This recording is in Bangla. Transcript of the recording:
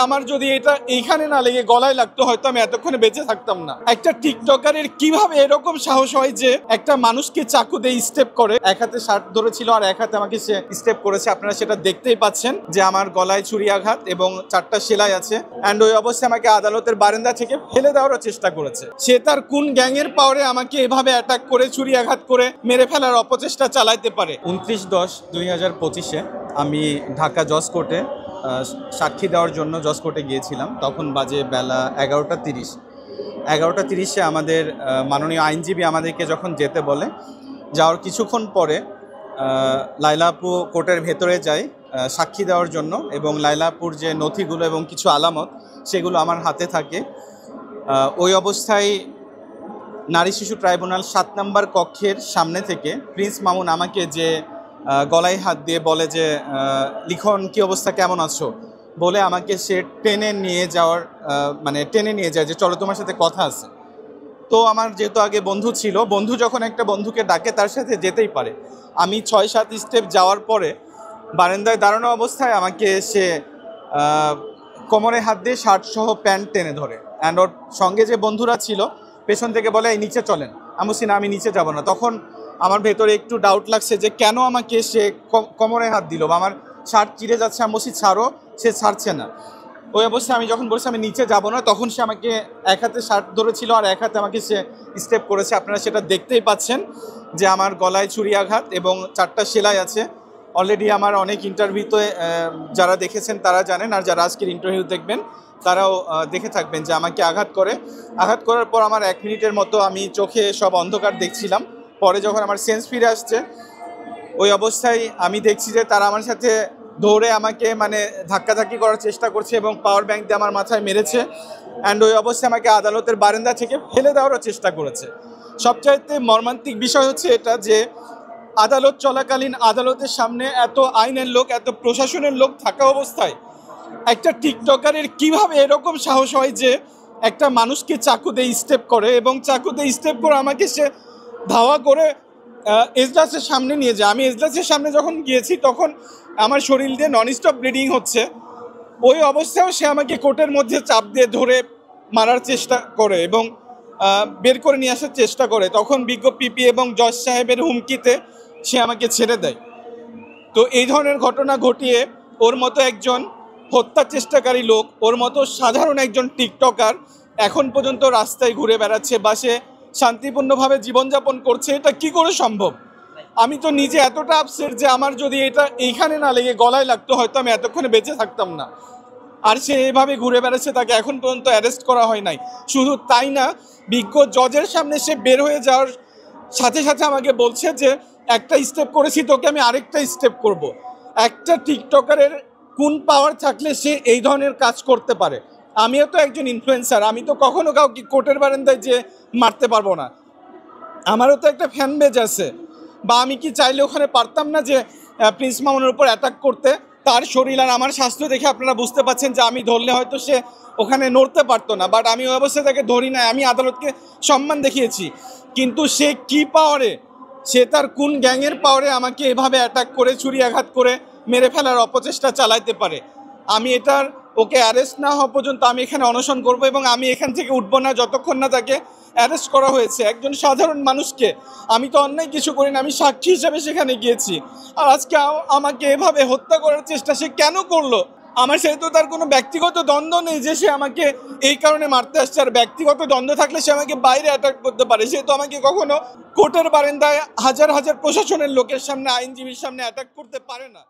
আমার যদি এটা এইখানে না লেগে গলায় লাগতো হয়তো আমি এতক্ষণে বেঁচে থাকতাম না। একটা টিকটকারের কিভাবে এরকম সাহস হয় যে একটা মানুষকে চাকু দিয়ে স্টেপ করে, এক হাতে শার্ট ধরেছিল আর এক হাতে আমাকে সে স্টেপ করেছে। আপনারা সেটা দেখতেই পাচ্ছেন যে আমার গলায় ছুরি আঘাত এবং 4টা সেলাই আছে। অ্যান্ড ওই অবস্থায় আমাকে আদালতের বারান্দা থেকে ফেলে দেওয়ারও চেষ্টা করেছে। সে তার কোন গ্যাংয়ের পাওয়ারে আমাকে এভাবে অ্যাটাক করে ছুরি আঘাত করে মেরে ফেলার অপচেষ্টা চালাইতে পারে। 29/10/2025-এ আমি ঢাকা জজ কোর্টে সাক্ষী দেওয়ার জন্য জজ কোর্টে গিয়েছিলাম। তখন বাজে বেলা 11:30 আমাদের মাননীয় আইনজীবী আমাদেরকে যখন যেতে বলে, যাওয়ার কিছুক্ষণ পরে লায়লা আপু কোর্টের ভেতরে যায় সাক্ষী দেওয়ার জন্য, এবং লায়লা আপুর যে নথিগুলো এবং কিছু আলামত সেগুলো আমার হাতে থাকে। ওই অবস্থায় নারী শিশু ট্রাইব্যুনাল 7 নম্বর কক্ষের সামনে থেকে প্রিন্স মামুন আমাকে যে গলায় হাত দিয়ে বলে যে লিখন কি অবস্থা, কেমন আছো বলে আমাকে সে টেনে নিয়ে যায় যে চলো তোমার সাথে কথা আছে। তো আমার যেহেতু আগে বন্ধু ছিল, বন্ধু যখন একটা বন্ধুকে ডাকে তার সাথে যেতেই পারে। আমি 6-7 স্টেপ যাওয়ার পরে বারান্দায় দাঁড়ানো অবস্থায় আমাকে সে কোমরে হাত দিয়ে শার্ট সহ প্যান্ট টেনে ধরে। অ্যান্ড ওর সঙ্গে যে বন্ধুরা ছিল পেছন থেকে বলে এই নিচে চলেন। আমি বলছি না, আমি নিচে যাব না। তখন আমার ভেতরে একটু ডাউট লাগছে যে কেন আমাকে সে কোমরে হাত দিল বা আমার শার্ট চিড়ে যাচ্ছে। আমি বলছি ছাড়ো, সে ছাড়ছে না। ওই অবস্থায় আমি যখন বলছি আমি নিচে যাব না, তখন সে আমাকে এক হাতে শার্ট ধরেছিল আর এক হাতে আমাকে সে স্টেপ করেছে। আপনারা সেটা দেখতেই পাচ্ছেন যে আমার গলায় ছুরি আঘাত এবং 4টা সেলাই আছে। অলরেডি আমার অনেক ইন্টারভিউতে যারা দেখেছেন তারা জানেন, আর যারা আজকের ইন্টারভিউ দেখবেন তারাও দেখে থাকবেন যে আমাকে আঘাত করার পর আমার 1 মিনিটের মতো আমি চোখে সব অন্ধকার দেখছিলাম। পরে যখন আমার সেন্স ফিরে আসছে, ওই অবস্থায় আমি দেখছি যে তারা আমার সাথে দৌড়ে আমাকে ধাক্কাধাক্কি করার চেষ্টা করছে এবং পাওয়ার ব্যাংক দিয়ে আমার মাথায় মেরেছে। অ্যান্ড ওই অবস্থায় আমাকে আদালতের বারান্দা থেকে ফেলে দেওয়ারও চেষ্টা করেছে। সবচাইতে মর্মান্তিক বিষয় হচ্ছে এটা যে আদালত চলাকালীন আদালতের সামনে এত আইনের লোক, এত প্রশাসনের লোক থাকা অবস্থায় একটা টিকটকারের কিভাবে এরকম সাহস হয় যে একটা মানুষকে চাকু দিয়ে স্টেপ করে, এবং চাকু দিয়ে স্টেপ করে আমাকে সে ধাওয়া করে এজলাসের সামনে নিয়ে যায়। আমি এজলাসের সামনে যখন গিয়েছি তখন আমার শরীর দিয়ে ননস্টপ ব্লিডিং হচ্ছে। ওই অবস্থায়ও সে আমাকে কোর্টের মধ্যে চাপ দিয়ে ধরে মারার চেষ্টা করে এবং বের করে নিয়ে আসার চেষ্টা করে। তখন বিজ্ঞ পিপি এবং জজ সাহেবের হুমকিতে সে আমাকে ছেড়ে দেয়। তো এই ধরনের ঘটনা ঘটিয়ে ওর মতো একজন হত্যা চেষ্টাকারী লোক, ওর মতো সাধারণ একজন টিকটকার এখন পর্যন্ত রাস্তায় ঘুরে বেড়াচ্ছে বা সে শান্তিপূর্ণভাবে জীবনযাপন করছে। এটা কি করে সম্ভব? আমি তো নিজে এতটা আপসেট যে আমার যদি এটা এইখানে না লেগে গলায় লাগতো হয়তো আমি এতক্ষণে বেঁচে থাকতাম না। আর সে এভাবে ঘুরে বেড়াচ্ছে, তাকে এখন পর্যন্ত অ্যারেস্ট করা হয় নাই। শুধু তাই না, বিজ্ঞ জজের সামনে সে বের হয়ে যাওয়ার সাথে সাথে আমাকে বলছে যে একটা স্টেপ করেছি, তোকে আমি আরেকটা স্টেপ করব। একটা টিকটকারের কোন পাওয়ার থাকলে সে এই ধরনের কাজ করতে পারে? আমিও তো একজন ইনফ্লুয়েন্সার, আমি তো কখনো কাউকে কোর্টের বারান্দায় যে মারতে পারবো না। আমারও তো একটা ফ্যান বেজ আছে। বা আমি কি চাইলে ওখানে পারতাম না যে প্রিন্স মামুনের উপর অ্যাটাক করতে? তার শরীর আর আমার স্বাস্থ্য দেখে আপনারা বুঝতে পাচ্ছেন যে আমি ধরলে হয়তো সে ওখানে নড়তে পারতো না। বাট আমি ওই অবস্থায় তাকে ধরি না, আমি আদালতকে সম্মান দেখিয়েছি। কিন্তু সে কি পাওয়ারে, সে তার কোন গ্যাংয়ের পাওয়ারে আমাকে এভাবে অ্যাটাক করে ছুরি আঘাত করে মেরে ফেলার অপচেষ্টা চালাইতে পারে? আমি ওকে অ্যারেস্ট না হওয়া পর্যন্ত আমি এখানে অনশন করব এবং আমি এখান থেকে উঠবো না যতক্ষণ না তাকে অ্যারেস্ট করা হয়েছে। একজন সাধারণ মানুষকে, আমি তো অন্যায় কিছু করি না, আমি সাক্ষী হিসাবে সেখানে গিয়েছি। আর আজকে আমাকে এভাবে হত্যা করার চেষ্টা সে কেন করলো? আমার সাথে তো তার কোনো ব্যক্তিগত দ্বন্দ্ব নেই যে সে আমাকে এই কারণে মারতে আসছে। আর ব্যক্তিগত দ্বন্দ্ব থাকলে সে আমাকে বাইরে অ্যাটাক করতে পারে। সে তো আমাকে কখনো কোর্টের বারান্দায় হাজার হাজার প্রশাসনের লোকের সামনে, আইনজীবীর সামনে অ্যাটাক করতে পারে না।